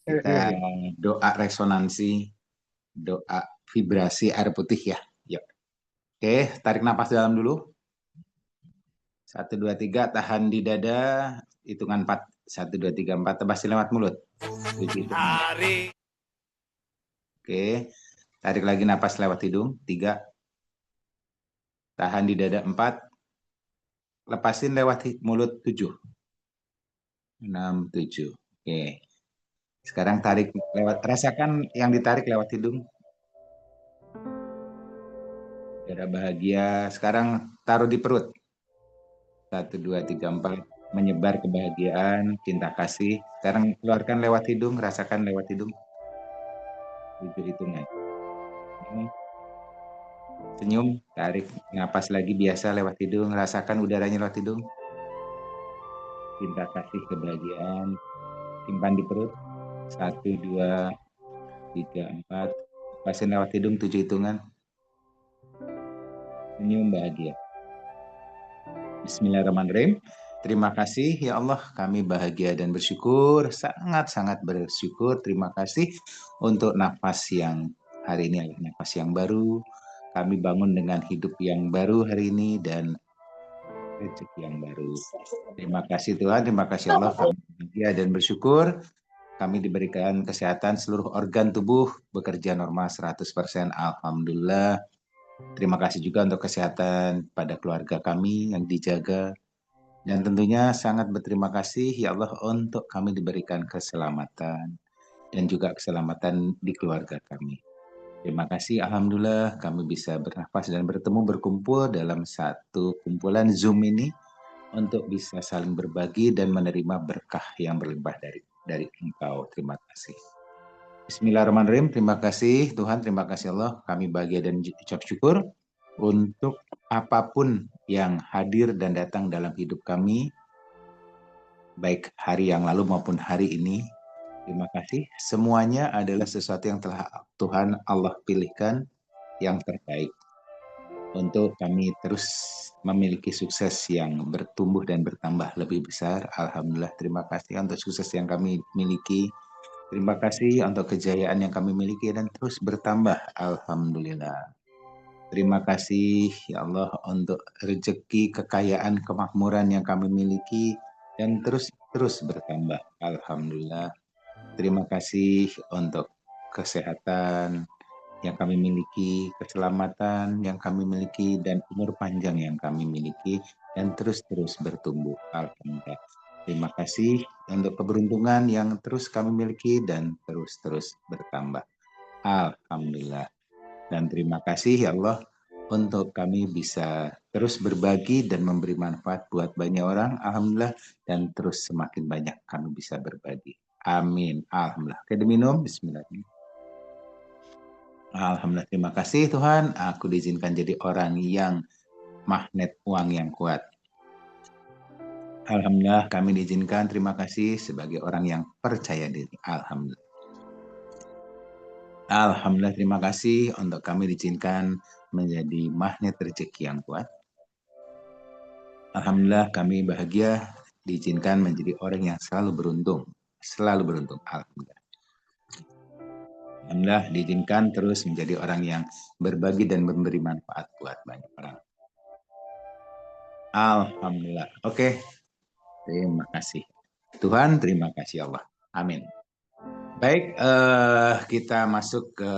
Kita doa resonansi, doa vibrasi air putih ya. Yuk. Oke, tarik napas dalam dulu. 1, 2, 3, tahan di dada. Hitungan 4. 1, 2, 3, 4. Tebasin lewat mulut. 7 hitungan. Oke, tarik lagi napas lewat hidung. 3. Tahan di dada 4. Lepasin lewat mulut 7. 6, 7. Oke. Sekarang tarik lewat, rasakan yang ditarik lewat hidung. Udara bahagia. Sekarang taruh di perut. 1, 2, 3, 4. Menyebar kebahagiaan, cinta kasih. Sekarang keluarkan lewat hidung, rasakan lewat hidung. 7 hitungan. Senyum, tarik napas lagi biasa lewat hidung, rasakan udaranya lewat hidung. Cinta kasih, kebahagiaan, simpan di perut. 1, 2, 3, 4. Lepasin lewat hidung 7 hitungan. Senyum bahagia. Bismillahirrahmanirrahim. Terima kasih ya Allah, kami bahagia dan bersyukur, sangat-sangat bersyukur. Terima kasih untuk nafas yang hari ini adalah nafas yang baru. Kami bangun dengan hidup yang baru hari ini dan rezeki yang baru. Terima kasih Tuhan, terima kasih Allah, kami bahagia dan bersyukur. Kami diberikan kesehatan, seluruh organ tubuh bekerja normal 100%. Alhamdulillah. Terima kasih juga untuk kesehatan pada keluarga kami yang dijaga. Dan tentunya sangat berterima kasih ya Allah untuk kami diberikan keselamatan dan juga keselamatan di keluarga kami. Terima kasih, Alhamdulillah kami bisa bernafas dan bertemu berkumpul dalam satu kumpulan Zoom ini untuk bisa saling berbagi dan menerima berkah yang berlimpah dari Engkau. Terima kasih. Bismillahirrahmanirrahim. Terima kasih Tuhan, terima kasih Allah. Kami bahagia dan ucap syukur untuk apapun yang hadir dan datang dalam hidup kami, baik hari yang lalu maupun hari ini. Terima kasih. Semuanya adalah sesuatu yang telah Tuhan Allah pilihkan yang terbaik untuk kami terus memiliki sukses yang bertumbuh dan bertambah lebih besar. Alhamdulillah, terima kasih untuk sukses yang kami miliki. Terima kasih untuk kejayaan yang kami miliki dan terus bertambah. Alhamdulillah. Terima kasih ya Allah untuk rezeki, kekayaan, kemakmuran yang kami miliki dan terus bertambah. Alhamdulillah. Terima kasih untuk kesehatan yang kami miliki, keselamatan yang kami miliki, dan umur panjang yang kami miliki, dan terus bertumbuh. Alhamdulillah. Terima kasih untuk keberuntungan yang terus kami miliki dan terus bertambah. Alhamdulillah. Dan terima kasih ya Allah untuk kami bisa terus berbagi dan memberi manfaat buat banyak orang. Alhamdulillah. Dan terus semakin banyak kami bisa berbagi. Amin. Alhamdulillah. Oke, diminum. Bismillahirrahmanirrahim. Alhamdulillah, terima kasih Tuhan. Aku diizinkan jadi orang yang magnet uang yang kuat. Alhamdulillah, kami diizinkan. Terima kasih sebagai orang yang percaya diri. Alhamdulillah. Alhamdulillah, terima kasih untuk kami diizinkan menjadi magnet rezeki yang kuat. Alhamdulillah, kami bahagia diizinkan menjadi orang yang selalu beruntung. Selalu beruntung. Alhamdulillah. Alhamdulillah, diizinkan terus menjadi orang yang berbagi dan memberi manfaat buat banyak orang. Alhamdulillah. Oke. Terima kasih Tuhan, terima kasih Allah. Amin. Baik, kita masuk ke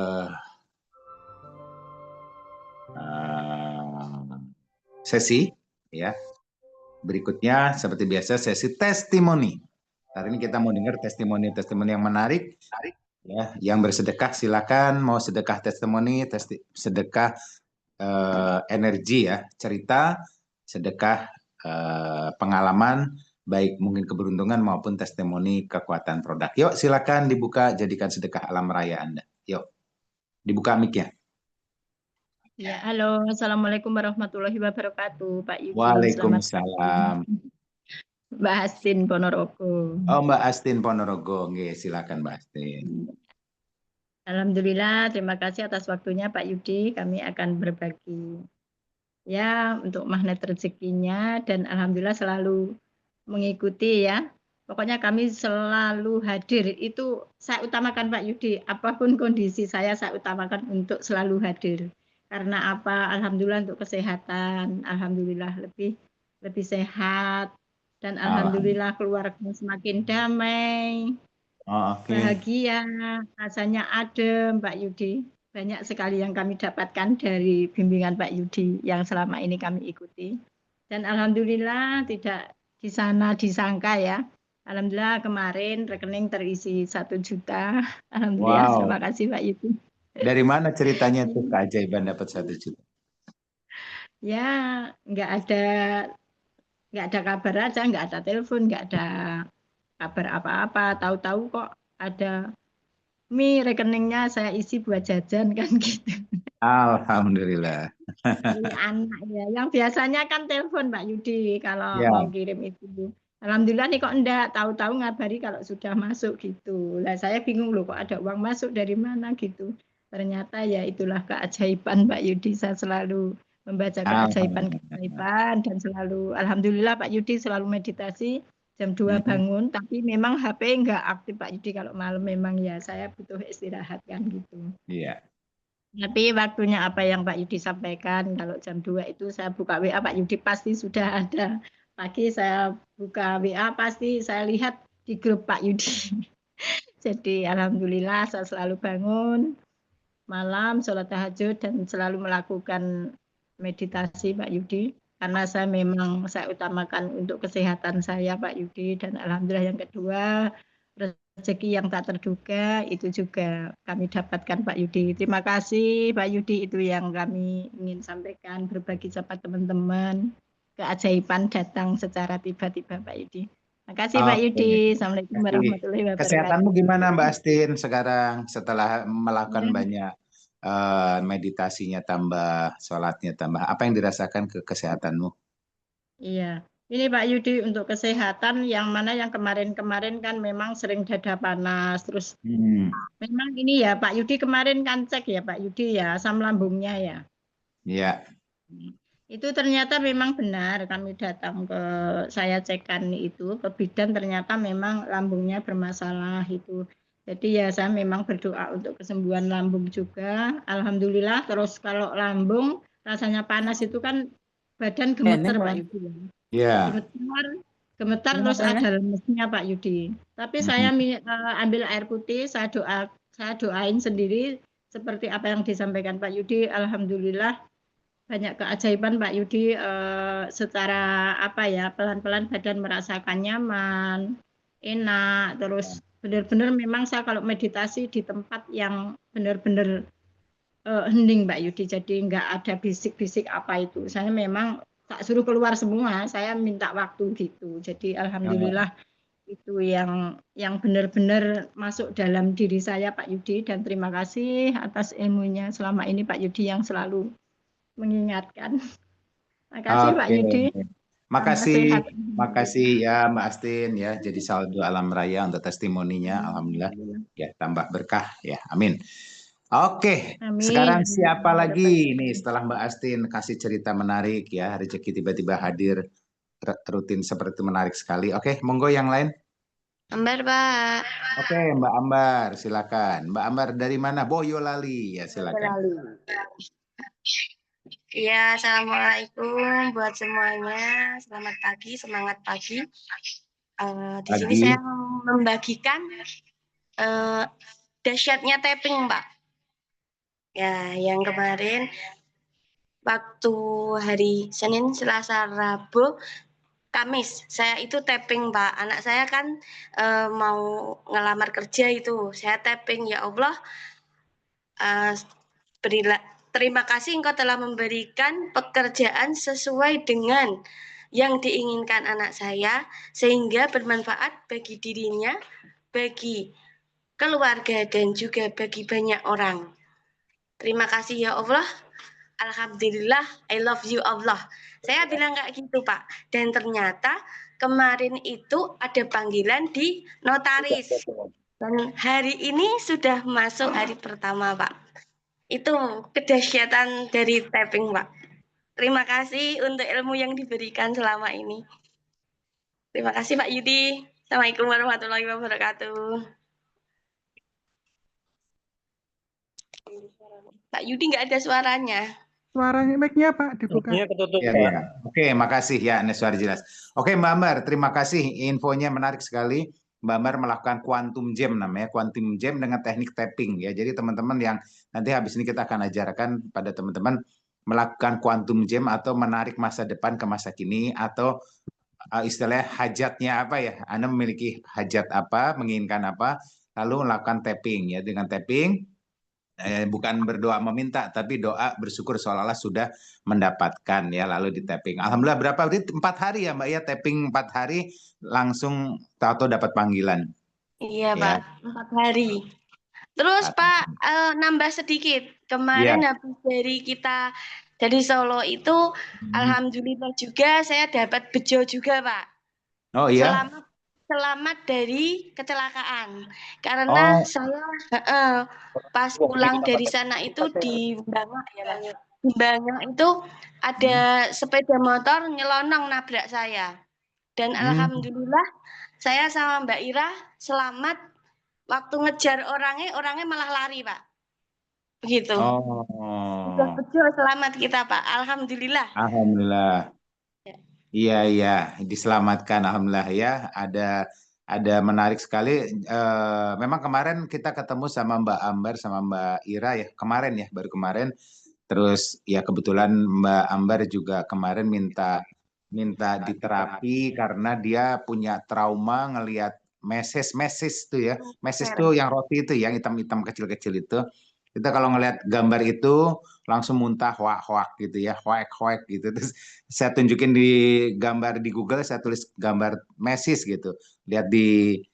sesi ya. Berikutnya seperti biasa sesi testimoni. Hari ini kita mau dengar testimoni yang menarik. Ya, yang bersedekah silakan, mau sedekah testimoni, sedekah energi ya, cerita, sedekah pengalaman, baik mungkin keberuntungan maupun testimoni kekuatan produk. Yuk silakan dibuka, jadikan sedekah alam raya Anda. Yuk, dibuka mic-nya. Ya, halo, assalamualaikum warahmatullahi wabarakatuh, Pak Yudi. Waalaikumsalam. Mbak Astin Ponorogo. Oh, Mbak Astin Ponorogo, nggih, silakan Mbak Astin. Alhamdulillah, terima kasih atas waktunya Pak Yudi. Kami akan berbagi ya untuk magnet rezekinya dan alhamdulillah selalu mengikuti ya Pokoknya kami selalu hadir, itu saya utamakan Pak Yudi, apapun kondisi saya utamakan untuk selalu hadir. Karena apa? Alhamdulillah untuk kesehatan, alhamdulillah lebih lebih sehat, dan Alhamdulillah. alhamdulillah keluarga semakin damai, Oh, oke. bahagia, rasanya adem, Pak Yudi. Banyak sekali yang kami dapatkan dari bimbingan Pak Yudi yang selama ini kami ikuti. Dan alhamdulillah tidak di sana disangka ya. Alhamdulillah kemarin rekening terisi 1 juta. Alhamdulillah, terima Wow. kasih Pak Yudi. Dari mana ceritanya tuh keajaiban dapat 1 juta? Ya, nggak ada nggak ada kabar aja, nggak ada telepon, nggak ada kabar apa-apa. Tahu-tahu kok ada rekeningnya saya isi buat jajan kan gitu. Alhamdulillah. Dari anak ya. Yang biasanya kan telepon Pak Yudi kalau mau Ya. kirim itu. Alhamdulillah nih kok enggak, tahu-tahu ngabari kalau sudah masuk gitu. Lah saya bingung loh kok ada uang masuk dari mana gitu. Ternyata ya itulah keajaiban Pak Yudi. Saya selalu membaca Alhamdulillah. keajaiban-keajaiban dan selalu alhamdulillah Pak Yudi selalu meditasi jam 2 Mhm. bangun, tapi memang HP enggak aktif Pak Yudi kalau malam, memang ya saya butuh istirahat kan gitu. Iya. Tapi waktunya apa yang Pak Yudi sampaikan, kalau jam 2 itu saya buka WA Pak Yudi pasti sudah ada. Pagi saya buka WA pasti saya lihat di grup Pak Yudi. Jadi alhamdulillah saya selalu bangun malam, sholat tahajud dan selalu melakukan meditasi Pak Yudi. Karena saya utamakan untuk kesehatan saya Pak Yudi, dan alhamdulillah yang kedua rezeki yang tak terduga itu juga kami dapatkan Pak Yudi. Terima kasih Pak Yudi, itu yang kami ingin sampaikan, berbagi sama teman-teman. Keajaiban datang secara tiba-tiba Pak Yudi. Terima kasih Pak Oke. Yudi. Assalamualaikum Kasih. warahmatullahi Kesehatanmu wabarakatuh. gimana Mbak Astin sekarang setelah melakukan Ya, banyak meditasinya tambah, sholatnya tambah. Apa yang dirasakan ke kesehatanmu? iya. Ini Pak Yudi untuk kesehatan yang mana yang kemarin-kemarin kan memang sering dada panas. Terus Hmm. memang ini ya Pak Yudi kemarin kan cek ya Pak Yudi ya asam lambungnya ya. Ya. Itu ternyata memang benar, kami datang ke saya cekkan itu ke bidan, ternyata memang lambungnya bermasalah itu. Jadi ya saya memang berdoa untuk kesembuhan lambung juga. Alhamdulillah, terus kalau lambung rasanya panas itu kan badan gemeter Pak Yudi. Ya. Gemetar, gemetar terus ada lemesnya Pak Yudi. Tapi saya Mhm. ambil air putih, saya doain sendiri seperti apa yang disampaikan Pak Yudi. Alhamdulillah banyak keajaiban Pak Yudi, secara apa ya, pelan-pelan badan merasakan nyaman, enak, terus benar-benar memang saya kalau meditasi di tempat yang benar-benar hening Mbak Yudi, jadi nggak ada bisik-bisik apa itu. Saya memang tak suruh keluar semua, saya minta waktu gitu. Jadi Oh, alhamdulillah itu yang benar-benar masuk dalam diri saya Pak Yudi, dan terima kasih atas ilmunya selama ini Pak Yudi yang selalu mengingatkan. Makasih Pak oke. Yudi. Tambah Makasih, sehat. makasih ya Mbak Astin ya. Jadi saldo alam raya untuk testimoninya, alhamdulillah Alhamdulillah. ya tambah berkah ya. Amin. Oke, Amin. sekarang Amin. siapa Ya lagi Rabbal nih alamin. setelah Mbak Astin kasih cerita menarik ya, rezeki tiba-tiba hadir rutin seperti menarik sekali. Oke, monggo yang lain. Ambar, Pak. Oke, Mbak Ambar, silakan. Mbak Ambar dari mana? Boyolali ya, silakan. Iya, Assalamualaikum buat semuanya. Selamat pagi, semangat pagi. Di sini Pagi. saya membagikan dahsyatnya tapping, Pak. Ya, yang kemarin waktu hari Senin, Selasa, Rabu, Kamis, saya itu tapping, Pak. Anak saya kan mau ngelamar kerja itu. Saya tapping, ya Allah, berilah terima kasih Engkau telah memberikan pekerjaan sesuai dengan yang diinginkan anak saya, sehingga bermanfaat bagi dirinya, bagi keluarga, dan juga bagi banyak orang. Terima kasih ya Allah. Alhamdulillah, I love you Allah. Saya bilang kayak gitu Pak. Dan ternyata kemarin itu ada panggilan di notaris. Dan hari ini sudah masuk hari pertama Pak. Itu kedahsyatan dari tapping, Pak. Terima kasih untuk ilmu yang diberikan selama ini. Terima kasih, Pak Yudi. Assalamualaikum warahmatullahi wabarakatuh. Pak Yudi nggak ada suaranya. Suaranya mic-nya Pak dibuka. Mic-nya ketutup, Ya, Pak. ya. Oke, makasih ya, ini suara jelas. Oke, Mbak Ambar, terima kasih. Infonya menarik sekali. Mbak Ambar melakukan quantum jam namanya, quantum jam dengan teknik tapping ya. Jadi teman-teman yang nanti habis ini kita akan ajarkan pada teman-teman melakukan quantum jam atau menarik masa depan ke masa kini atau istilahnya hajatnya apa ya? Anda memiliki hajat apa, menginginkan apa, lalu melakukan tapping ya. Dengan tapping bukan berdoa meminta, tapi doa bersyukur seolah-olah sudah mendapatkan ya, lalu di tapping. Alhamdulillah berapa hari? 4 hari ya Mbak ya, tapping 4 hari langsung tahu dapat panggilan. Iya Ya. Pak, 4 hari. Terus 4 Pak, nambah sedikit. Kemarin habis dari kita dari Solo itu, alhamdulillah juga saya dapat bejo juga Pak. Oh iya? Selamat dari kecelakaan. Karena saya pas pulang dari sana itu di Bangak ya Pak. Di Bangak itu ada sepeda motor nyelonong nabrak saya. Dan alhamdulillah saya sama Mbak Ira selamat. Waktu ngejar orangnya malah lari Pak. Begitu. Sudah bejo selamat kita Pak. Alhamdulillah. Alhamdulillah. Iya, diselamatkan alhamdulillah ya. Ada menarik sekali. Memang kemarin kita ketemu sama Mbak Ambar sama Mbak Ira ya. Kemarin ya, baru kemarin. Terus ya kebetulan Mbak Ambar juga kemarin minta diterapi karena dia punya trauma ngelihat meses tuh ya. Meses tuh yang roti itu yang hitam-hitam kecil-kecil itu. Kita kalau ngelihat gambar itu langsung muntah hoak gitu ya, hoak gitu. Terus saya tunjukin di gambar di Google, saya tulis gambar mesis gitu. Lihat di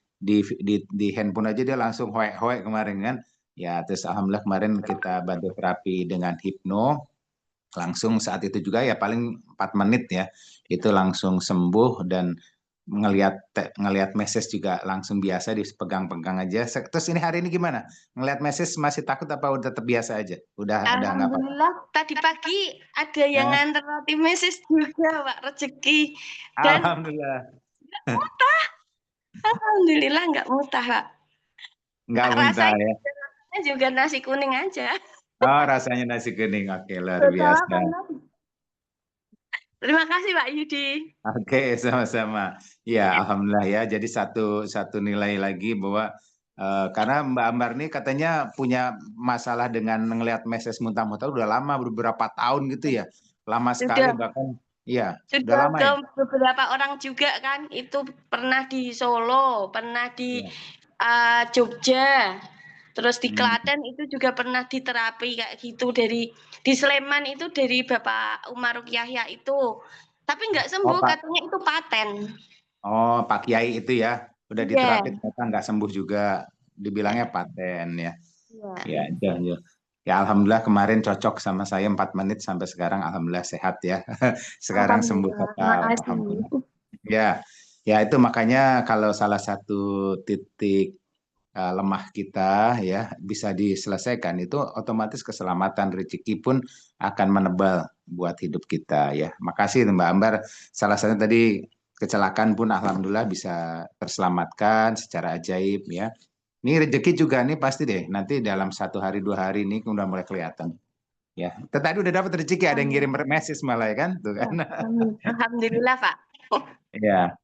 handphone aja dia langsung hoak kemarin kan. Ya, terus alhamdulillah kemarin kita bantu terapi dengan hipno. Langsung saat itu juga ya paling 4 menit ya. Itu langsung sembuh dan ngelihat message juga langsung biasa dipegang-pegang aja. Terus ini hari ini gimana? Ngelihat message masih takut apa udah terbiasa aja? Udah nggak apa-apa. Alhamdulillah tadi pagi ada yang nganter roti message juga Pak, rezeki. Dan Alhamdulillah. Mutah. Alhamdulillah nggak mutah Pak. Nggak muntah ya. Rasanya juga nasi kuning aja. Oh, rasanya nasi kuning. Oke, luar biasa. Terima kasih Pak Yudi. Oke, sama-sama. Ya, alhamdulillah ya. Jadi satu nilai lagi bahwa karena Mbak Ambar nih katanya punya masalah dengan ngelihat meses muntah-muntah udah lama, beberapa tahun gitu ya. Lama sekali bahkan. Iya, udah lama ke ya. beberapa orang juga kan, itu pernah di Solo, pernah di Jogja, terus di Klaten itu juga pernah diterapi kayak gitu di Sleman itu dari Bapak Umar Yahya itu, tapi nggak sembuh katanya itu paten. Oh, Pak Kiai itu ya, udah diterapi ternyata nggak sembuh juga, dibilangnya paten ya. Ya, ya, alhamdulillah kemarin cocok sama saya 4 menit sampai sekarang alhamdulillah sehat ya. Sekarang sembuh total. Ya, itu makanya kalau salah satu titik lemah kita ya bisa diselesaikan itu otomatis keselamatan rezeki pun akan menebal buat hidup kita ya. Makasih Mbak Ambar. Salah satunya tadi kecelakaan pun alhamdulillah bisa terselamatkan secara ajaib ya. Ini rezeki juga nih pasti deh nanti dalam 1 hari 2 hari ini udah mulai kelihatan. Ya, tadi udah dapat rezeki, ada yang ngirim message malah ya kan, tuh kan. Alhamdulillah Pak. Ya,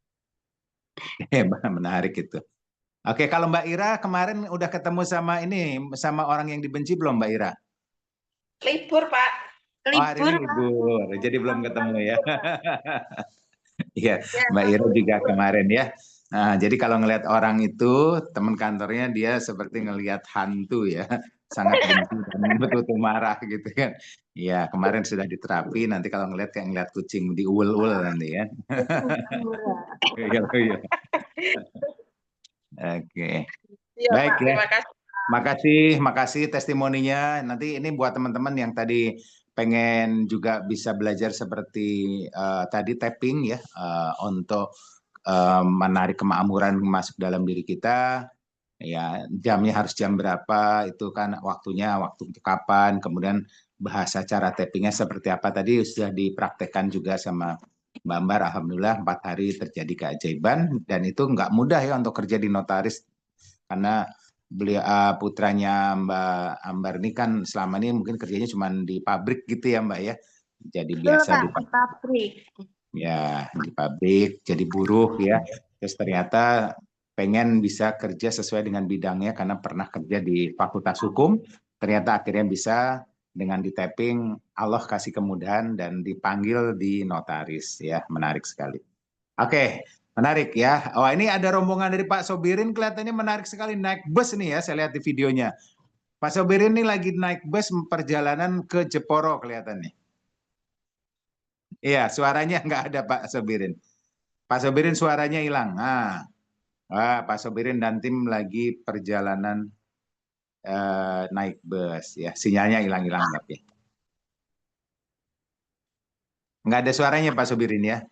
menarik itu. Oke, kalau Mbak Ira kemarin udah ketemu sama orang yang dibenci belum Mbak Ira? Libur Pak. Hari ini libur, jadi belum ketemu ya. Iya, Mbak Ira juga kemarin ya. Nah, jadi kalau ngelihat orang itu, teman kantornya dia seperti ngelihat hantu ya, sangat benci dan betul-betul marah gitu kan. Iya, kemarin sudah diterapi, nanti kalau ngelihat kayak ngelihat kucing diul-ul nanti kan. Iya. Oke. Baik ya. Makasih testimoninya. Nanti ini buat teman-teman yang tadi pengen juga bisa belajar seperti tadi tapping ya untuk menarik kemakmuran masuk dalam diri kita. Ya, jamnya harus jam berapa, itu kan waktunya, waktu kapan, kemudian bahasa cara tappingnya seperti apa tadi sudah dipraktekkan juga sama Mbak Ambar, alhamdulillah 4 hari terjadi keajaiban, dan itu nggak mudah ya untuk kerja di notaris, karena beliau putranya Mbak Ambar ini kan selama ini mungkin kerjanya cuma di pabrik gitu ya Mbak ya, jadi Betul, biasa Pak, di di pabrik. ya di pabrik jadi buruh ya, terus ternyata pengen bisa kerja sesuai dengan bidangnya karena pernah kerja di Fakultas Hukum, ternyata akhirnya bisa dengan di tapping Allah kasih kemudahan dan dipanggil di notaris ya, menarik sekali. Oke, menarik ya. Oh, ini ada rombongan dari Pak Sobirin, kelihatannya menarik sekali naik bus nih ya, saya lihat di videonya. Pak Sobirin ini lagi naik bus perjalanan ke Jeporo kelihatannya. Iya, suaranya nggak ada Pak Sobirin. Pak Sobirin suaranya hilang. Nah, Pak Sobirin dan tim lagi perjalanan naik bus ya, sinyalnya hilang-hilang tapi. Nggak ada suaranya Pak Sobirin ya.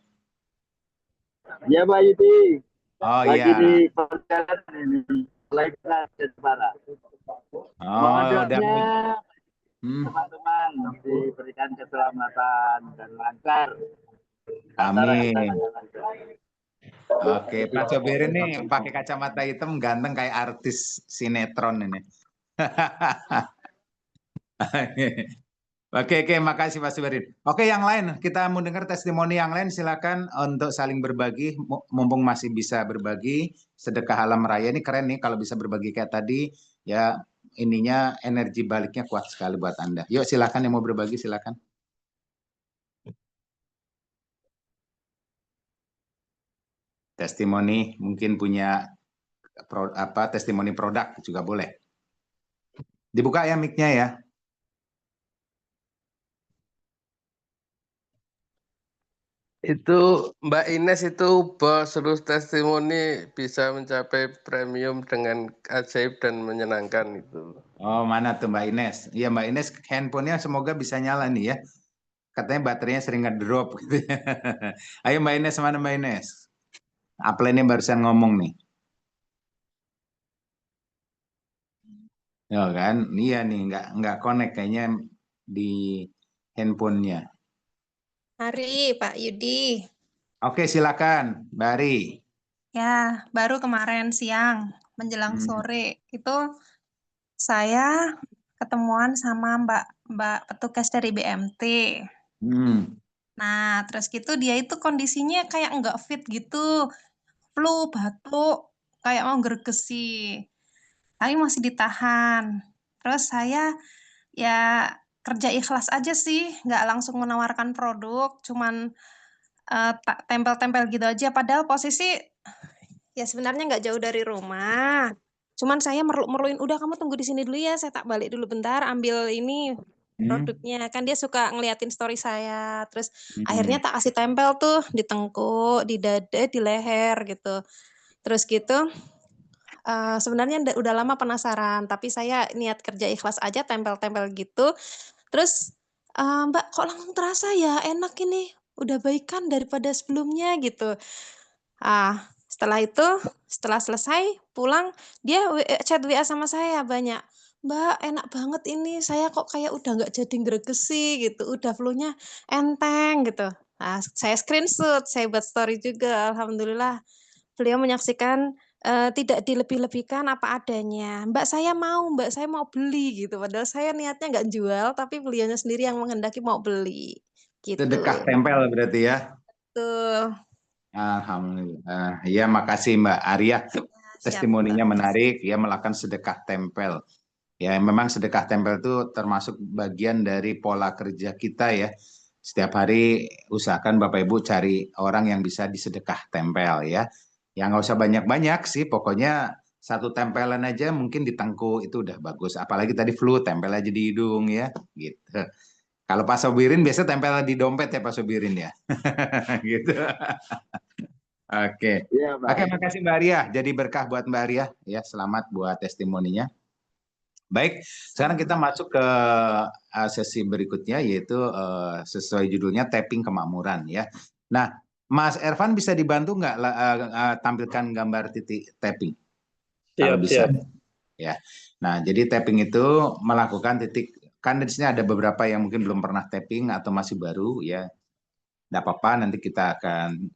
Ya Pak Yudi, Oh lagi iya. di perjalanan ini, lagi ke Jepara. Mohon Oh, udah. doanya Hmm. teman-teman diberikan keselamatan dan lancar. Amin. Oke, Pak Sobirin ini pakai kacamata hitam, ganteng kayak artis sinetron ini. Oke, makasih Pak Sobirin. Oke, yang lain, kita mau dengar testimoni yang lain, silakan untuk saling berbagi, mumpung masih bisa berbagi. Sedekah alam raya ini keren nih, kalau bisa berbagi kayak tadi, ya ininya energi baliknya kuat sekali buat Anda. Yuk silakan yang mau berbagi, silakan. Testimoni mungkin punya testimoni produk juga boleh. Dibuka ya mic-nya ya. Itu Mbak Ines itu bos, seluruh testimoni bisa mencapai premium dengan ajaib dan menyenangkan itu. Oh, mana tuh Mbak Ines? Iya Mbak Ines, handphonenya semoga bisa nyala nih ya. Katanya baterainya sering ngedrop gitu. Ayo Mbak Ines, mana Mbak Ines? Upline-nya barusan ngomong nih. Ya kan? Iya nih, nggak connect kayaknya di handphonenya. Hari Pak Yudi. Oke, silakan, Mbak Ari. Ya, baru kemarin siang menjelang sore itu saya ketemuan sama Mbak petugas dari BMT. Nah, terus gitu dia itu kondisinya kayak nggak fit gitu, flu, batuk, kayak mau gergesi. Tapi masih ditahan. Terus saya ya kerja ikhlas aja sih, nggak langsung menawarkan produk, cuman tempel-tempel gitu aja. Padahal posisi ya sebenarnya nggak jauh dari rumah. Cuman saya merlu-merluin, udah kamu tunggu di sini dulu ya, saya tak balik dulu bentar, ambil ini produknya. Kan dia suka ngeliatin story saya. Terus akhirnya tak kasih tempel tuh di tengkuk, di dada, di leher gitu. Terus gitu, sebenarnya udah lama penasaran, tapi saya niat kerja ikhlas aja, tempel-tempel gitu. Terus, Mbak kok langsung terasa ya, enak ini, udah baikan daripada sebelumnya gitu. Setelah itu, setelah selesai pulang, dia chat WA sama saya banyak, "Mbak, enak banget ini, saya kok kayak udah nggak jadi gregesi gitu, udah flu-nya enteng," gitu. Nah, saya screenshot, saya buat story juga, alhamdulillah beliau menyaksikan, tidak dilebih-lebihkan apa adanya. "Mbak, saya mau beli," gitu. Padahal saya niatnya nggak jual, tapi beliaunya sendiri yang menghendaki mau beli, gitu. Sedekah tempel berarti ya? Tuh. Alhamdulillah. Ya, makasih Mbak Arya. Testimoninya menarik, ya melakukan sedekah tempel. Ya, memang sedekah tempel itu termasuk bagian dari pola kerja kita ya. Setiap hari usahakan Bapak Ibu cari orang yang bisa disedekah tempel ya. Yang nggak usah banyak-banyak sih, pokoknya satu tempelan aja mungkin di tengkuk itu udah bagus. Apalagi tadi flu, tempel aja di hidung ya, gitu. Kalau Pak Sobirin biasa tempel di dompet ya Pak Sobirin ya, gitu. Oke, Ya, Pak. Oke, makasih Mbak Arya. Jadi berkah buat Mbak Arya ya. Selamat buat testimoninya. Baik, sekarang kita masuk ke sesi berikutnya yaitu sesuai judulnya tapping kemakmuran ya. Nah, Mas Ervan bisa dibantu nggak tampilkan gambar titik tapping? Kalau bisa. Ya. Nah, jadi tapping itu melakukan titik, kan di sini ada beberapa yang mungkin belum pernah tapping atau masih baru ya. Tidak apa-apa, nanti kita akan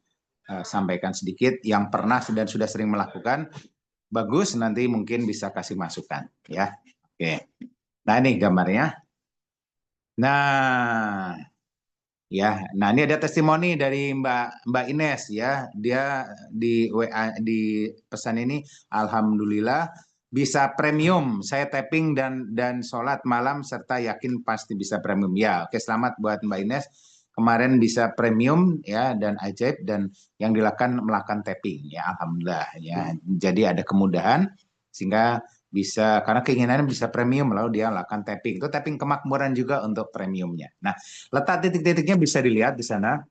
sampaikan sedikit. Yang pernah dan sudah sering melakukan, bagus, nanti mungkin bisa kasih masukan. Ya, oke. Nah ini gambarnya. Nah, ya, nah ini ada testimoni dari Mbak Ines ya. Dia di WA di pesan ini, alhamdulillah bisa premium. Saya tapping dan sholat malam serta yakin pasti bisa premium. Ya, oke, selamat buat Mbak Ines. Kemarin bisa premium ya dan ajaib, dan yang melakukan tapping ya, alhamdulillah ya. Jadi ada kemudahan sehingga bisa, karena keinginannya bisa premium, lalu dia melakukan tapping. Itu tapping kemakmuran juga untuk premiumnya. Nah, letak titik-titiknya bisa dilihat di sana.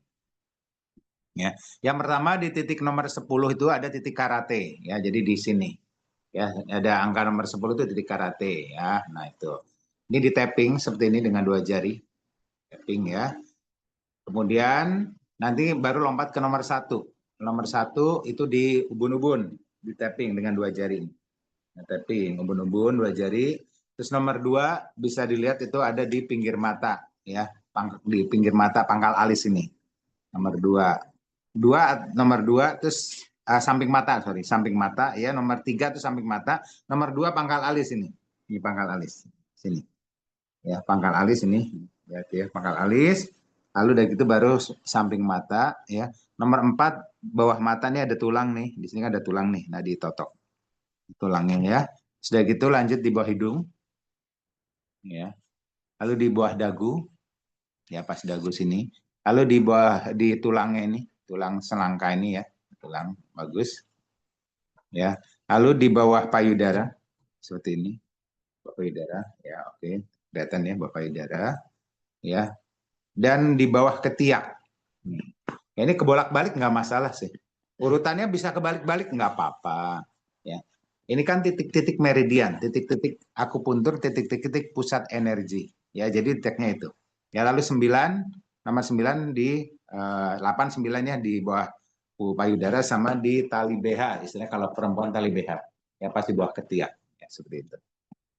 Ya. Yang pertama di titik nomor 10 itu ada titik karate ya. Jadi di sini ya ada angka nomor 10 itu titik karate ya. Nah, itu. Ini di tapping seperti ini dengan 2 jari. Tapping ya. Kemudian nanti baru lompat ke nomor 1. Nomor 1 itu di ubun-ubun, di tapping dengan 2 jari. Nah, tapping ubun-ubun 2 jari. Terus nomor 2 bisa dilihat itu ada di pinggir mata ya, di pinggir mata pangkal alis ini. Nomor 2. Nomor 2 terus samping mata, samping mata ya. Nomor 3 itu samping mata. Nomor 2 pangkal alis ini. Ini pangkal alis sini. Ya, pangkal alis ini. Ya, pangkal alis. Lalu dari itu baru samping mata ya. Nomor 4 bawah mata ini ada tulang nih. Di sini ada tulang nih. Nah, ditotok tulangnya ya. Sudah gitu lanjut di bawah hidung. Ya. Lalu di bawah dagu. Ya, pas dagu sini. Lalu di tulangnya ini, tulang selangka ini ya. Tulang bagus. Ya. Lalu di bawah payudara seperti ini. Bawah payudara ya, oke. Kelihatan ya bawah payudara. Ya. Dan di bawah ketiak. Ini kebolak-balik nggak masalah sih. Urutannya bisa kebalik-balik nggak apa-apa. Ya. Ini kan titik-titik meridian, titik-titik akupuntur, titik-titik pusat energi. Ya, jadi titiknya itu. Ya, lalu 9, nomor 9 di 8 9-nya di bawah payudara sama di tali BH. Istilahnya kalau perempuan tali BH. Ya, pasti bawah ketiak. Ya, seperti itu.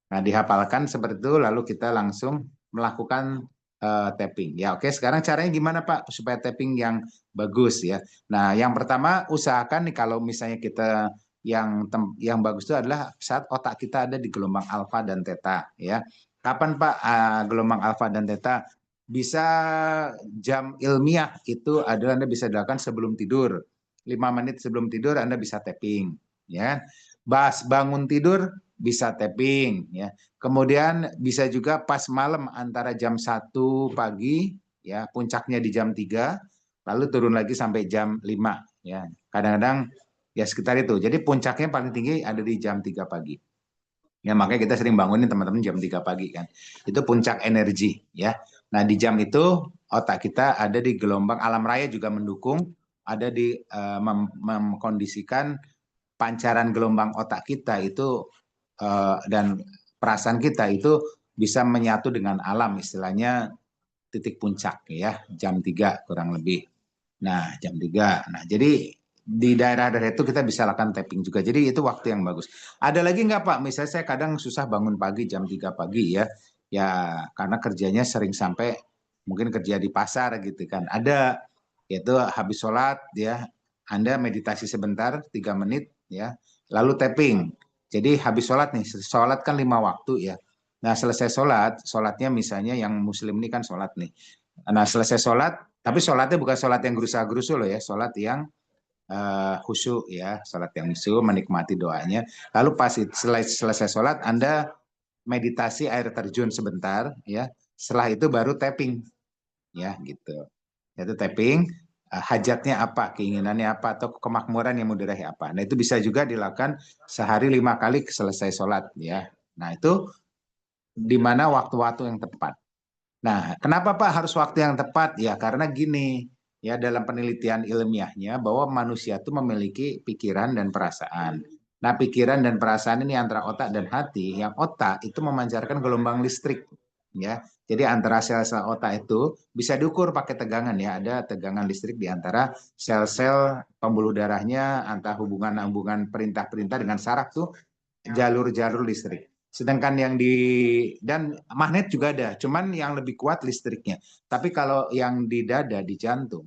Nah, dihafalkan seperti itu, lalu kita langsung melakukan tapping. Ya, oke. Sekarang caranya gimana Pak supaya tapping yang bagus ya? Nah, yang pertama usahakan nih kalau misalnya kita yang bagus itu adalah saat otak kita ada di gelombang alfa dan theta ya. Kapan Pak gelombang alfa dan theta? Bisa jam ilmiah itu adalah Anda bisa dilakukan sebelum tidur. 5 menit sebelum tidur Anda bisa tapping ya. Bangun tidur bisa tapping ya. Kemudian bisa juga pas malam antara jam 1 pagi ya, puncaknya di jam 3, lalu turun lagi sampai jam 5 ya. Kadang-kadang ya sekitar itu. Jadi puncaknya paling tinggi ada di jam 3 pagi. Ya makanya kita sering bangunin teman-teman jam 3 pagi kan. Itu puncak energi ya. Nah, di jam itu otak kita ada di gelombang alam raya juga mendukung, ada di mengkondisikan pancaran gelombang otak kita itu dan perasaan kita itu bisa menyatu dengan alam, istilahnya titik puncak ya, jam 3 kurang lebih. Nah, jam 3. Nah, jadi di daerah-daerah itu kita bisa lakukan tapping juga. Jadi itu waktu yang bagus. Ada lagi nggak Pak? Misalnya saya kadang susah bangun pagi jam 3 pagi ya. Ya, karena kerjanya sering sampai mungkin kerja di pasar gitu kan. Ada, yaitu habis sholat ya, Anda meditasi sebentar 3 menit ya, lalu tapping. Jadi habis sholat nih, sholat kan 5 waktu ya. Nah, selesai sholatnya misalnya yang muslim ini kan sholat nih. Nah, selesai sholat, tapi sholatnya bukan sholat yang gerusa-gerusu loh ya, sholat yang khusyuk ya, sholat yang khusyuk, menikmati doanya. Lalu pas selesai sholat, Anda meditasi air terjun sebentar ya. Setelah itu baru tapping ya gitu. Itu tapping, hajatnya apa, keinginannya apa, atau kemakmuran yang mau diraih apa. Nah, itu bisa juga dilakukan sehari 5 kali selesai sholat ya. Nah, itu di mana waktu-waktu yang tepat. Nah, kenapa Pak harus waktu yang tepat? Ya, karena gini, ya dalam penelitian ilmiahnya bahwa manusia itu memiliki pikiran dan perasaan. Nah, pikiran dan perasaan ini antara otak dan hati, yang otak itu memancarkan gelombang listrik, ya. Jadi antara sel-sel otak itu bisa diukur pakai tegangan ya, ada tegangan listrik di antara sel-sel pembuluh darahnya, antara hubungan-hubungan perintah-perintah dengan saraf tuh jalur-jalur listrik. Sedangkan yang dan magnet juga ada, cuman yang lebih kuat listriknya. Tapi kalau yang di dada, di jantung,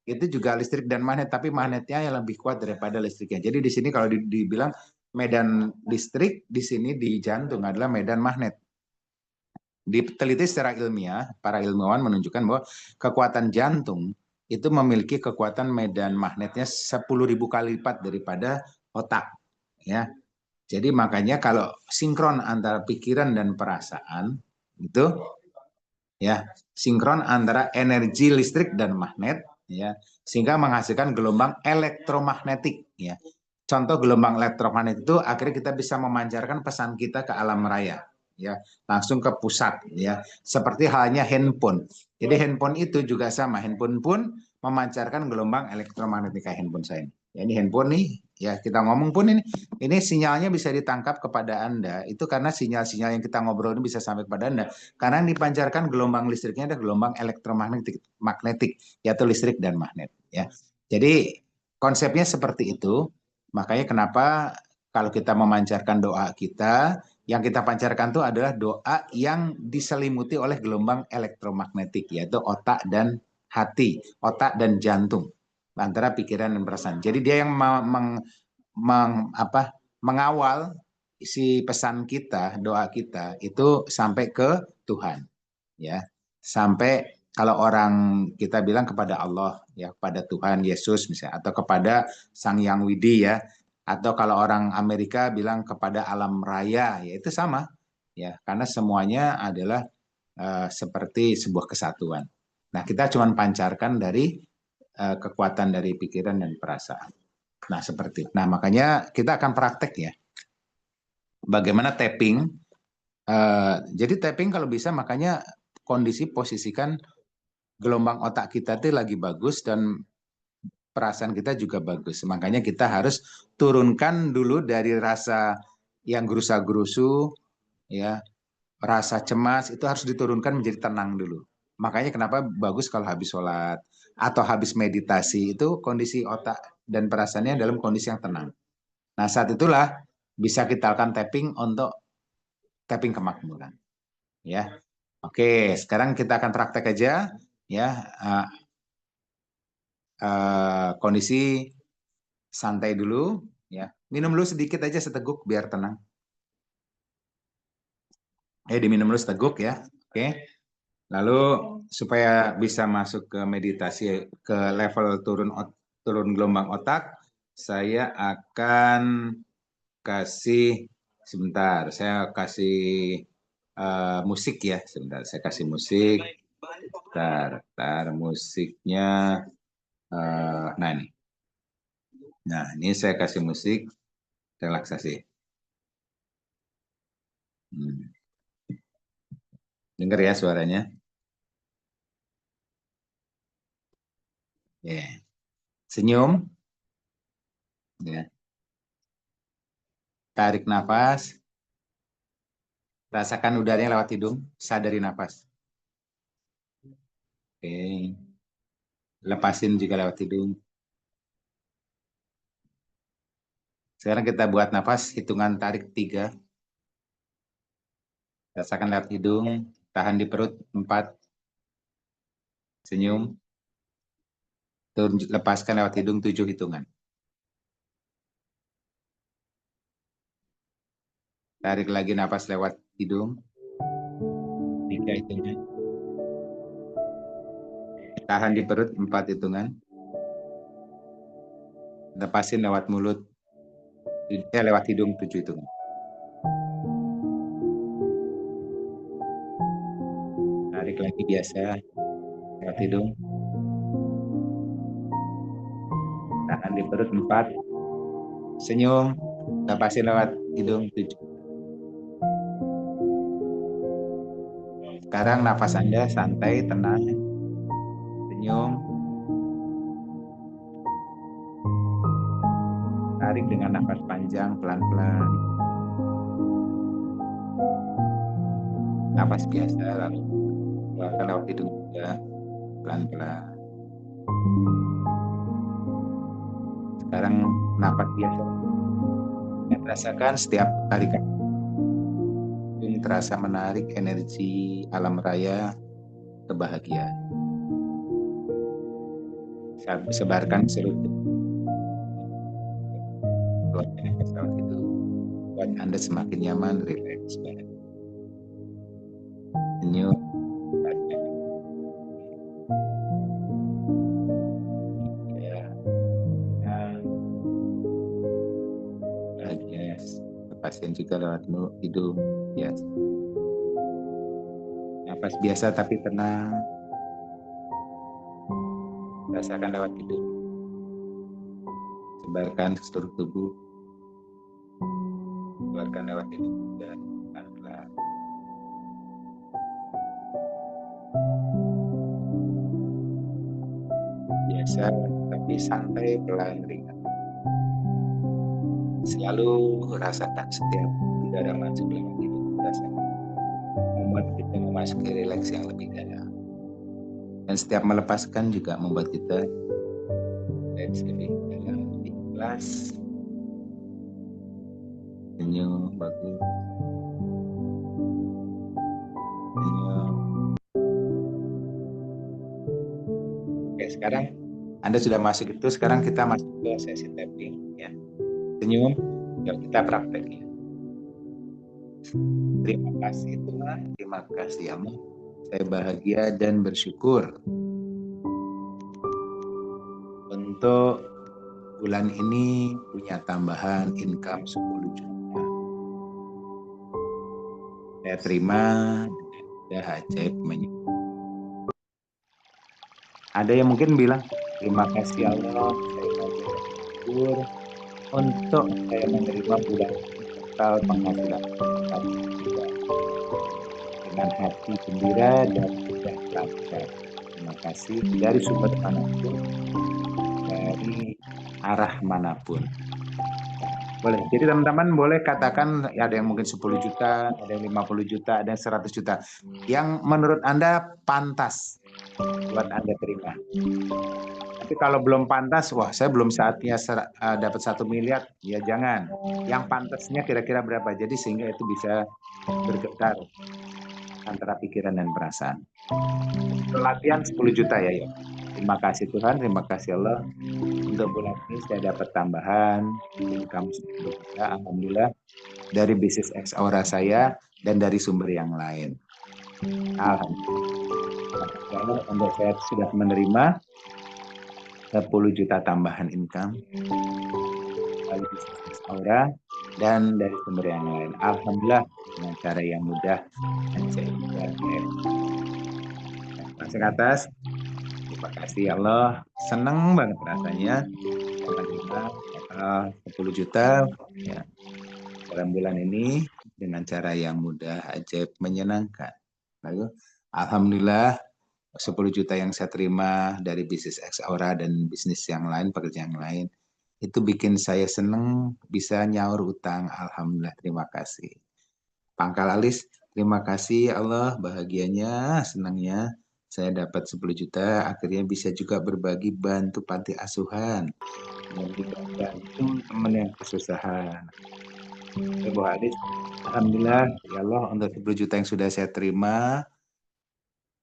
itu juga listrik dan magnet, tapi magnetnya yang lebih kuat daripada listriknya. Jadi di sini kalau dibilang medan listrik, di sini di jantung adalah medan magnet. Diteliti secara ilmiah, para ilmuwan menunjukkan bahwa kekuatan jantung itu memiliki kekuatan medan magnetnya 10.000 kali lipat daripada otak. Ya, jadi makanya kalau sinkron antara pikiran dan perasaan itu ya sinkron antara energi listrik dan magnet ya sehingga menghasilkan gelombang elektromagnetik ya. Contoh gelombang elektromagnetik itu akhirnya kita bisa memancarkan pesan kita ke alam raya ya, langsung ke pusat ya. Seperti halnya handphone. Jadi handphone itu juga sama, handphone pun memancarkan gelombang elektromagnetik kayak handphone saya ini. Ya, ini handphone nih, ya kita ngomong pun ini sinyalnya bisa ditangkap kepada Anda. Itu karena sinyal-sinyal yang kita ngobrol ini bisa sampai kepada Anda. Karena yang dipancarkan gelombang listriknya ada gelombang elektromagnetik, yaitu listrik dan magnet. Ya, jadi konsepnya seperti itu. Makanya kenapa kalau kita memancarkan doa kita, yang kita pancarkan itu adalah doa yang diselimuti oleh gelombang elektromagnetik, yaitu otak dan hati, otak dan jantung, antara pikiran dan perasaan. Jadi dia yang mengawal si pesan kita, doa kita itu sampai ke Tuhan, ya. Sampai kalau orang kita bilang kepada Allah, ya kepada Tuhan Yesus misalnya, atau kepada Sang Yang Widi ya, atau kalau orang Amerika bilang kepada alam raya, ya itu sama, ya karena semuanya adalah seperti sebuah kesatuan. Nah kita cuma pancarkan dari kekuatan dari pikiran dan perasaan. Nah seperti, nah makanya kita akan praktek ya, bagaimana tapping. Jadi tapping kalau bisa makanya kondisi posisikan gelombang otak kita itu lagi bagus dan perasaan kita juga bagus. Makanya kita harus turunkan dulu dari rasa yang gerusa-gerusu, ya, rasa cemas itu harus diturunkan menjadi tenang dulu. Makanya kenapa bagus kalau habis sholat atau habis meditasi itu kondisi otak dan perasaannya dalam kondisi yang tenang. Nah saat itulah bisa kita lakukan tapping untuk tapping kemakmuran. Ya, oke. Sekarang kita akan praktek aja, ya. Kondisi santai dulu, ya. Minum dulu sedikit aja seteguk biar tenang. Diminum dulu seteguk ya. Oke. Lalu supaya bisa masuk ke meditasi ke level turun gelombang otak, saya akan kasih sebentar. Saya kasih musik ya. Sebentar, saya kasih musik. Bentar, musiknya. Nah ini. Nah, ini saya kasih musik relaksasi. Dengar ya suaranya. Yeah. Senyum. Yeah. Tarik nafas. Rasakan udaranya lewat hidung. Sadari nafas. Oke. Lepasin juga lewat hidung. Sekarang kita buat nafas hitungan tarik 3. Rasakan lewat hidung. Tahan di perut 4. Senyum. Lepaskan lewat hidung 7 hitungan. Tarik lagi nafas lewat hidung. 3 hitungan. Tahan di perut 4 hitungan. Lepasin lewat mulut. Lewat hidung 7 hitungan. Tarik lagi biasa. Lewat hidung. Tahan di perut 4. Senyum. Lepasin lewat hidung 7. Sekarang nafas Anda santai, tenang. Senyum. Tarik dengan nafas panjang, pelan-pelan. Nafas biasa, lalu keluarkan lewat hidung juga, pelan-pelan. Sekarang nafas biasa. Dan rasakan setiap tarikan. Ini terasa menarik energi alam raya kebahagiaan. sebarkan seluruh pesawat itu buat Anda semakin nyaman, rileks, senyum. Ya, yes. Lepasin juga lewat hidung, yes. Napas biasa tapi tenang. Rasakan lewat hidung. Sebarkan ke seluruh tubuh. Sebarkan lewat hidung dan pelan-pelan. Biasa tapi santai, pelan, ringan. Selalu rasakan setiap udara masuk dalam hidung, rasakan membuat kita memasuki rileks yang lebih dalam. Dan setiap melepaskan juga membuat kita rileks lebih dalam, lebih ikhlas. Senyum, bagus. Senyum. Oke, sekarang Anda sudah masuk itu, sekarang kita masuk ke sesi tapping. Ya. Senyum, yuk kita praktekin. Terima kasih Tuhan, terima kasih Allah. Saya bahagia dan bersyukur untuk bulan ini punya tambahan income 10 juta. Saya terima dan ajaib menyukur. Ada yang mungkin bilang, terima kasih Allah, saya bersyukur untuk saya menerima bulan total penghasilan dengan hati gembira dan sejahtera. Terima kasih dari sumber manapun, dari arah manapun. Boleh. Jadi teman-teman boleh katakan ya, ada yang mungkin 10 juta, ada yang 50 juta, ada yang 100 juta. Yang menurut Anda pantas buat Anda terima. Tapi kalau belum pantas, wah saya belum saatnya dapat 1 miliar, ya jangan. Yang pantasnya kira-kira berapa? Jadi sehingga itu bisa bergetar antara pikiran dan perasaan. Latihan 10 juta ya. Terima kasih Tuhan, terima kasih Allah. Untuk bulan ini saya dapat tambahan income 10 juta, alhamdulillah, dari bisnis X Aura saya dan dari sumber yang lain. Alhamdulillah, untuk saya sudah menerima 10 juta tambahan income dari bisnis X Aura dan dari sumber yang lain. Alhamdulillah, dengan cara yang mudah dan saya langsung ke atas. Terima kasih Allah, senang banget rasanya menerima 10 juta ya, dalam bulan ini dengan cara yang mudah, ajaib, menyenangkan. Lalu alhamdulillah 10 juta yang saya terima dari bisnis X Aura dan bisnis yang lain, pekerjaan yang lain, itu bikin saya senang bisa nyaur utang. Alhamdulillah, terima kasih. Pangkal alis, terima kasih Allah, bahagianya, senangnya saya dapat 10 juta, akhirnya bisa juga berbagi bantu panti asuhan, bantu teman yang kesusahan. Ibu Alis, alhamdulillah ya Allah untuk 10 juta yang sudah saya terima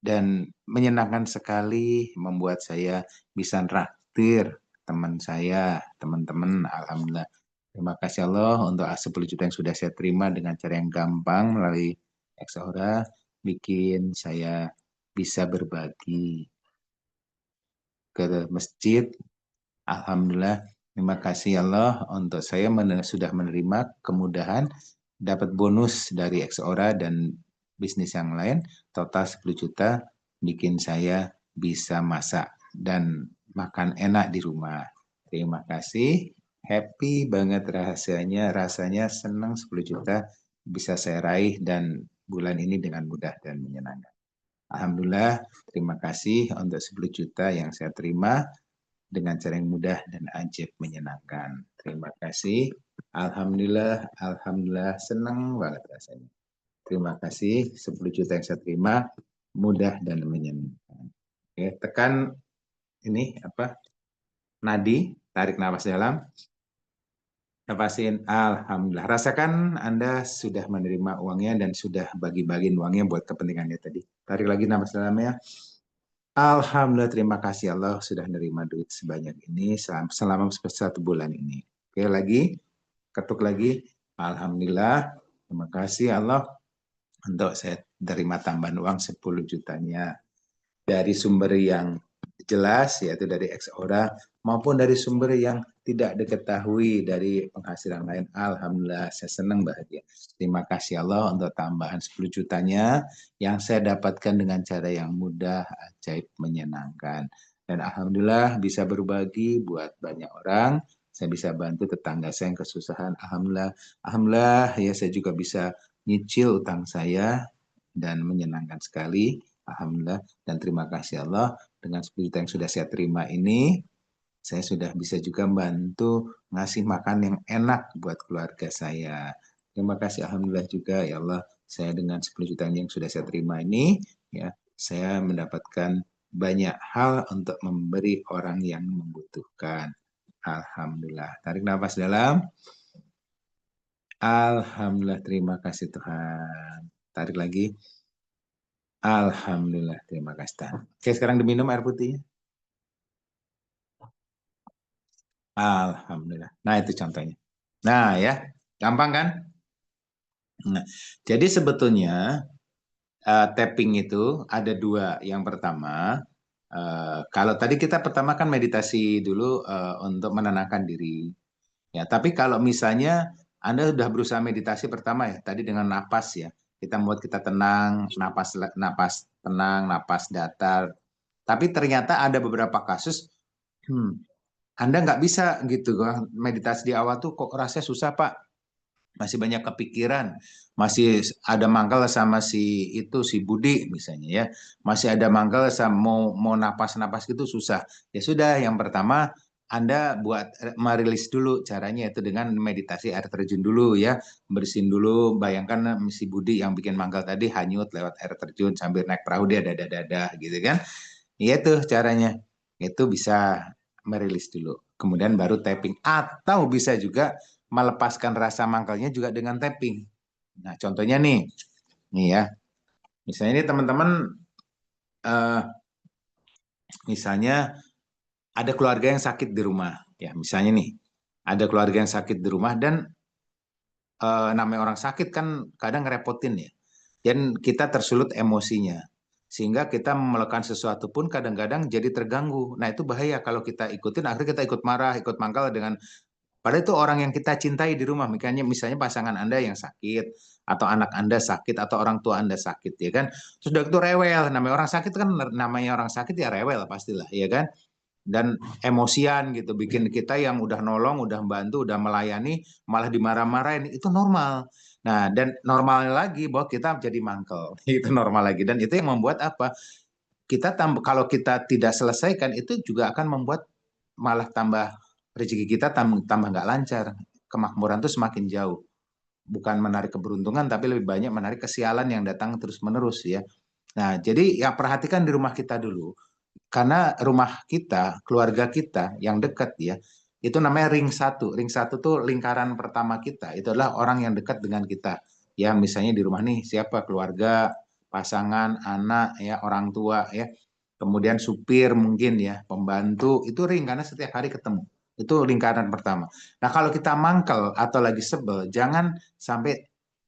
dan menyenangkan sekali membuat saya bisa traktir teman saya, teman-teman, alhamdulillah. Terima kasih Allah untuk 10 juta yang sudah saya terima dengan cara yang gampang melalui X Aura, bikin saya bisa berbagi ke masjid. Alhamdulillah, terima kasih Allah untuk saya sudah menerima kemudahan dapat bonus dari X Aura dan bisnis yang lain, total 10 juta, bikin saya bisa masak dan makan enak di rumah. Terima kasih, happy banget rasanya senang 10 juta bisa saya raih dan bulan ini dengan mudah dan menyenangkan. Alhamdulillah, terima kasih untuk 10 juta yang saya terima dengan cara yang mudah dan ajaib menyenangkan. Terima kasih. Alhamdulillah, alhamdulillah, senang banget rasanya. Terima kasih, 10 juta yang saya terima, mudah dan menyenangkan. Oke, tekan ini nadi, tarik nafas dalam. Nafasin, alhamdulillah. Rasakan Anda sudah menerima uangnya dan sudah bagi-bagiin uangnya buat kepentingannya tadi. Tarik lagi nafas dalamnya. Alhamdulillah, terima kasih Allah sudah nerima duit sebanyak ini selama 1 bulan ini. Oke, lagi, ketuk lagi. Alhamdulillah, terima kasih Allah untuk saya terima tambahan uang 10 jutanya dari sumber yang jelas, yaitu dari Exora, maupun dari sumber yang tidak diketahui dari penghasilan lain. Alhamdulillah, saya senang bahagia. Terima kasih Allah untuk tambahan 10 jutanya yang saya dapatkan dengan cara yang mudah, ajaib, menyenangkan. Dan Alhamdulillah bisa berbagi buat banyak orang. Saya bisa bantu tetangga saya yang kesusahan. Alhamdulillah, Alhamdulillah ya saya juga bisa nyicil utang saya dan menyenangkan sekali. Alhamdulillah dan terima kasih Allah dengan 10 juta yang sudah saya terima ini, saya sudah bisa juga membantu ngasih makan yang enak buat keluarga saya. Terima kasih Alhamdulillah juga ya Allah, saya dengan 10 juta yang sudah saya terima ini, ya saya mendapatkan banyak hal untuk memberi orang yang membutuhkan. Alhamdulillah. Tarik nafas dalam. Alhamdulillah, terima kasih Tuhan. Tarik lagi. Alhamdulillah, terima kasih. Oke, sekarang diminum air putihnya. Alhamdulillah. Nah, itu contohnya. Nah, ya, gampang kan? Nah, jadi sebetulnya tapping itu ada 2. Yang pertama, kalau tadi kita pertama kan meditasi dulu untuk menenangkan diri. Ya, tapi kalau misalnya Anda sudah berusaha meditasi pertama ya, tadi dengan napas ya. Kita membuat kita tenang, napas tenang, napas datar. Tapi ternyata ada beberapa kasus, Anda nggak bisa gitu, meditasi di awal tuh kok rasanya susah Pak, masih banyak kepikiran, masih ada mangkal sama si Budi misalnya ya, masih ada mangkal sama mau napas gitu susah. Ya sudah, yang pertama Anda buat merilis dulu, caranya itu dengan meditasi air terjun dulu ya, bersihin dulu. Bayangkan si Budi yang bikin mangkal tadi hanyut lewat air terjun sambil naik perahu dia dadah gitu kan. Iya tuh caranya. Itu bisa merilis dulu. Kemudian baru tapping. Atau bisa juga melepaskan rasa mangkalnya juga dengan tapping. Nah, contohnya nih ya. Misalnya ini teman-teman, misalnya ada keluarga yang sakit di rumah. Ya, misalnya nih, ada keluarga yang sakit di rumah dan namanya orang sakit kan kadang ngerepotin ya. Dan kita tersulut emosinya. Sehingga kita melakukan sesuatu pun kadang-kadang jadi terganggu. Nah, itu bahaya kalau kita ikutin, akhirnya kita ikut marah, ikut mangkal dengan padahal itu orang yang kita cintai di rumah. Misalnya pasangan Anda yang sakit, atau anak Anda sakit, atau orang tua Anda sakit, ya kan? Terus udah itu rewel. Namanya orang sakit kan, namanya orang sakit ya rewel pastilah, ya kan? Dan emosian gitu, bikin kita yang udah nolong, udah membantu, udah melayani, malah dimarah-marahin, itu normal. Nah, dan normalnya lagi bahwa kita jadi mangkel, itu normal lagi. Dan itu yang membuat apa? Kalau kita tidak selesaikan, itu juga akan membuat malah tambah rezeki kita tambah nggak lancar. Kemakmuran itu semakin jauh. Bukan menarik keberuntungan, tapi lebih banyak menarik kesialan yang datang terus-menerus ya. Nah, jadi ya perhatikan di rumah kita dulu. Karena rumah kita, keluarga kita yang dekat ya, itu namanya ring 1. Ring 1 tuh lingkaran pertama kita. Itu adalah orang yang dekat dengan kita. Ya, misalnya di rumah nih siapa? Keluarga, pasangan, anak, ya, orang tua ya. Kemudian supir mungkin ya, pembantu, itu ring karena setiap hari ketemu. Itu lingkaran pertama. Nah, kalau kita mangkel atau lagi sebel, jangan sampai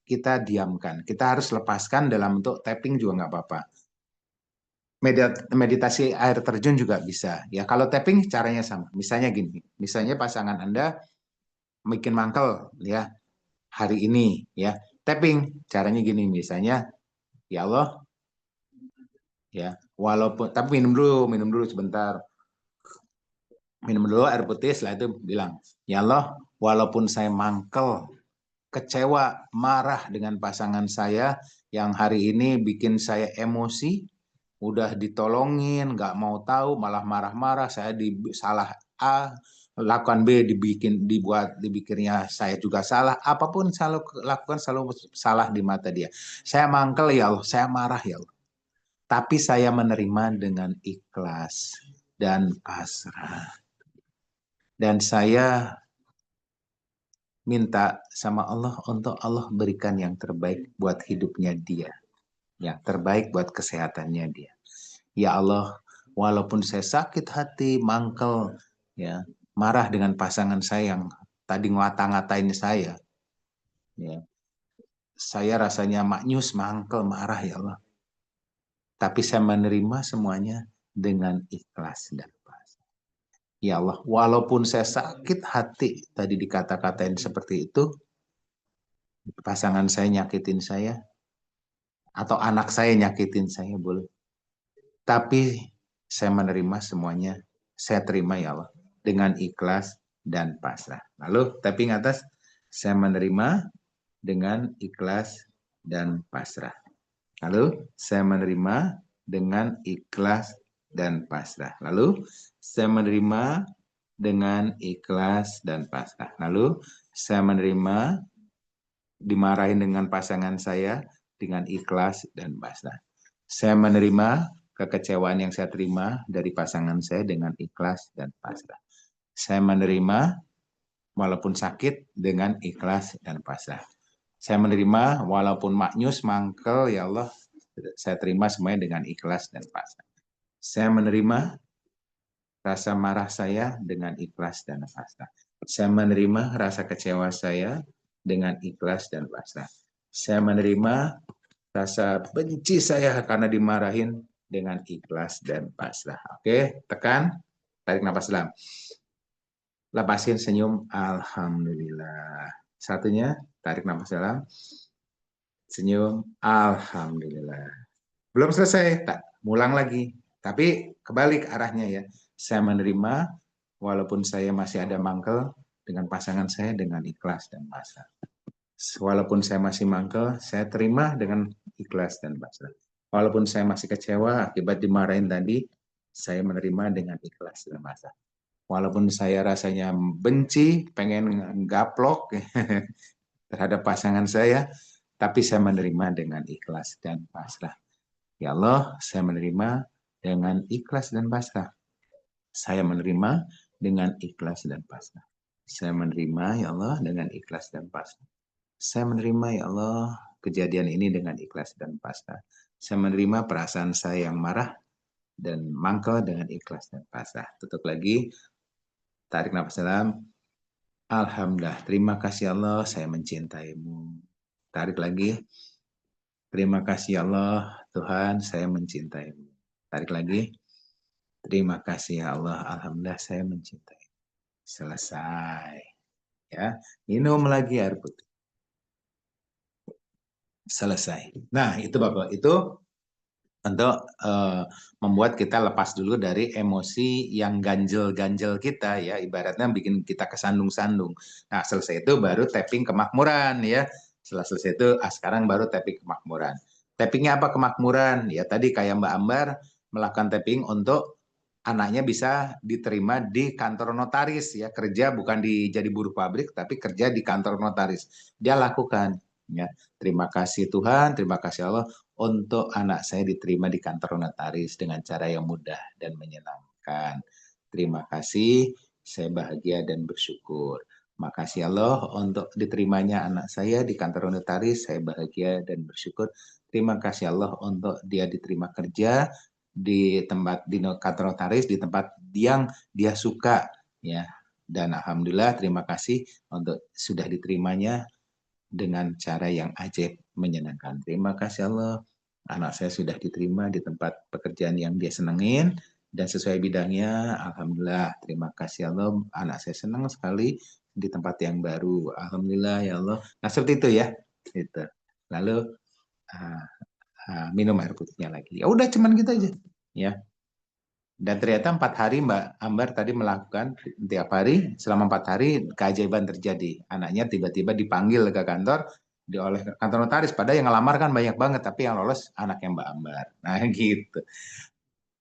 kita diamkan. Kita harus lepaskan dalam bentuk tapping juga nggak apa-apa. Meditasi air terjun juga bisa. Ya, kalau tapping caranya sama. Misalnya gini, misalnya pasangan Anda bikin mangkel ya hari ini ya. Tapping caranya gini, misalnya ya Allah ya, walaupun tapi minum dulu sebentar. Minum dulu air putih, setelah itu bilang, ya Allah, walaupun saya mangkel, kecewa, marah dengan pasangan saya yang hari ini bikin saya emosi, udah ditolongin, nggak mau tahu, malah marah-marah, saya salah A, lakukan B, dibikirnya saya juga salah, apapun selalu lakukan selalu salah di mata dia. Saya mangkel ya Allah, saya marah ya Allah. Tapi saya menerima dengan ikhlas dan pasrah. Dan saya minta sama Allah untuk Allah berikan yang terbaik buat hidupnya dia. Yang terbaik buat kesehatannya dia. Ya Allah, walaupun saya sakit hati, mangkel, ya, marah dengan pasangan saya yang tadi ngata-ngatain saya, ya, saya rasanya maknyus, mangkel, marah ya Allah. Tapi saya menerima semuanya dengan ikhlas dan pasrah. Ya Allah, walaupun saya sakit hati tadi dikata-katain seperti itu, pasangan saya nyakitin saya, atau anak saya nyakitin saya, boleh. Tapi saya menerima semuanya, saya terima ya Allah, dengan ikhlas dan pasrah. Lalu tapping atas, saya menerima dengan ikhlas dan pasrah. Lalu saya menerima dengan ikhlas dan pasrah. Lalu saya menerima dengan ikhlas dan pasrah. Lalu saya menerima dimarahin dengan pasangan saya dengan ikhlas dan pasrah. Saya menerima kekecewaan yang saya terima dari pasangan saya dengan ikhlas dan pasrah. Saya menerima walaupun sakit dengan ikhlas dan pasrah. Saya menerima walaupun maknyus, mangkel, ya Allah, saya terima semuanya dengan ikhlas dan pasrah. Saya menerima rasa marah saya dengan ikhlas dan pasrah. Saya menerima rasa kecewa saya dengan ikhlas dan pasrah. Saya menerima rasa benci saya karena dimarahin dengan ikhlas dan pasrah. Oke, tekan, tarik nafas dalam. Lepasin senyum, alhamdulillah. Satunya, tarik nafas dalam. Senyum, alhamdulillah. Belum selesai, tak mulang lagi. Tapi kebalik arahnya ya. Saya menerima walaupun saya masih ada mangkel dengan pasangan saya dengan ikhlas dan pasrah. Walaupun saya masih mangkel, saya terima dengan ikhlas dan pasrah. Walaupun saya masih kecewa akibat dimarahin tadi, saya menerima dengan ikhlas dan pasrah. Walaupun saya rasanya benci, pengen gaplok terhadap pasangan saya, tapi saya menerima dengan ikhlas dan pasrah. Ya Allah, saya menerima dengan ikhlas dan pasrah. Saya menerima dengan ikhlas dan pasrah. Saya menerima, ya Allah, dengan ikhlas dan pasrah. Saya menerima, ya Allah, kejadian ini dengan ikhlas dan pasrah. Saya menerima perasaan saya yang marah dan mangkel dengan ikhlas dan pasrah. Tutup lagi, tarik nafas dalam. Alhamdulillah, terima kasih Allah, saya mencintaimu. Tarik lagi. Terima kasih Allah, Tuhan, saya mencintaimu. Tarik lagi. Terima kasih ya Allah, alhamdulillah saya mencintai. Selesai. Ya, minum lagi air putih. Selesai. Nah, itu Bapak, itu untuk membuat kita lepas dulu dari emosi yang ganjel-ganjel kita ya, ibaratnya bikin kita kesandung-sandung. Nah, selesai itu baru tapping kemakmuran ya. Setelah selesai itu sekarang baru tapping kemakmuran. Tappingnya apa kemakmuran? Ya tadi kayak Mbak Ambar melakukan tapping untuk anaknya bisa diterima di kantor notaris ya, kerja bukan jadi buruh pabrik tapi kerja di kantor notaris. Dia lakukan ya. Terima kasih Tuhan, terima kasih Allah untuk anak saya diterima di kantor notaris dengan cara yang mudah dan menyenangkan. Terima kasih, saya bahagia dan bersyukur. Makasih Allah untuk diterimanya anak saya di kantor notaris, saya bahagia dan bersyukur. Terima kasih Allah untuk dia diterima kerja di tempat di kantor notaris di tempat yang dia suka ya. Dan alhamdulillah terima kasih untuk sudah diterimanya dengan cara yang ajaib menyenangkan. Terima kasih Allah, anak saya sudah diterima di tempat pekerjaan yang dia senengin dan sesuai bidangnya. Alhamdulillah, terima kasih Allah, anak saya senang sekali di tempat yang baru. Alhamdulillah ya Allah. Nah seperti itu ya. Itu. Lalu minum air putihnya lagi. Ya udah cuman gitu aja. Ya. Dan ternyata 4 hari Mbak Ambar tadi melakukan tiap hari, selama 4 hari keajaiban terjadi. Anaknya tiba-tiba dipanggil ke kantor oleh kantor notaris. Padahal yang ngelamar kan banyak banget, tapi yang lolos anaknya Mbak Ambar. Nah gitu.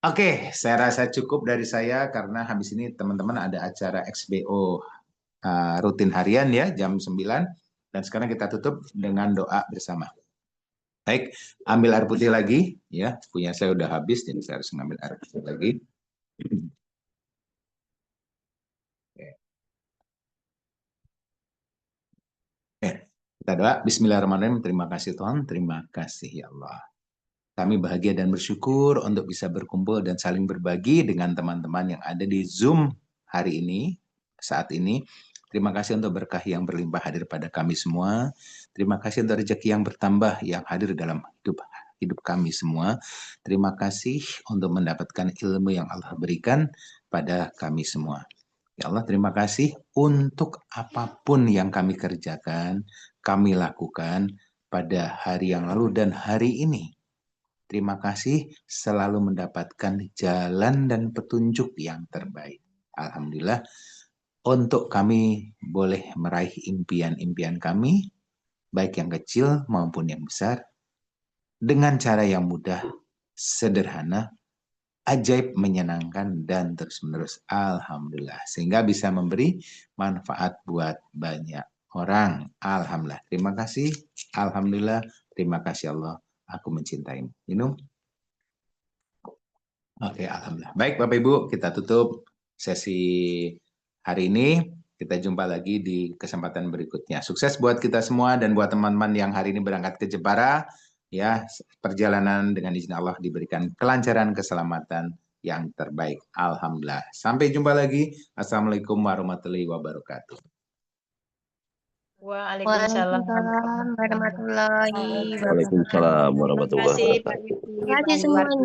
Oke, saya rasa cukup dari saya karena habis ini teman-teman ada acara XBO rutin harian ya, jam 9. Dan sekarang kita tutup dengan doa bersama. Baik, ambil air putih lagi ya. Punya saya udah habis jadi saya harus ngambil air putih lagi. Kita doa. Bismillahirrahmanirrahim. Terima kasih Tuhan, terima kasih ya Allah. Kami bahagia dan bersyukur untuk bisa berkumpul dan saling berbagi dengan teman-teman yang ada di Zoom hari ini, saat ini. Terima kasih untuk berkah yang berlimpah hadir pada kami semua. Terima kasih untuk rezeki yang bertambah yang hadir dalam hidup kami semua. Terima kasih untuk mendapatkan ilmu yang Allah berikan pada kami semua. Ya Allah, terima kasih untuk apapun yang kami kerjakan, kami lakukan pada hari yang lalu dan hari ini. Terima kasih selalu mendapatkan jalan dan petunjuk yang terbaik. Alhamdulillah, untuk kami boleh meraih impian-impian kami, baik yang kecil maupun yang besar, dengan cara yang mudah, sederhana, ajaib, menyenangkan, dan terus-menerus. Alhamdulillah. Sehingga bisa memberi manfaat buat banyak orang. Alhamdulillah. Terima kasih. Alhamdulillah. Terima kasih Allah. Aku mencintaimu. Minum. Oke, alhamdulillah. Baik, Bapak Ibu, kita tutup sesi hari ini. Kita jumpa lagi di kesempatan berikutnya. Sukses buat kita semua dan buat teman-teman yang hari ini berangkat ke Jepara. Ya, perjalanan dengan izin Allah diberikan kelancaran, keselamatan yang terbaik. Alhamdulillah. Sampai jumpa lagi. Assalamualaikum warahmatullahi wabarakatuh. Waalaikumsalam Waalaikumsalam warahmatullahi wabarakatuh. Waalaikumsalam Terima warahmatullahi kasih Pak wabarakatuh. Yudi. Terima kasih semuanya.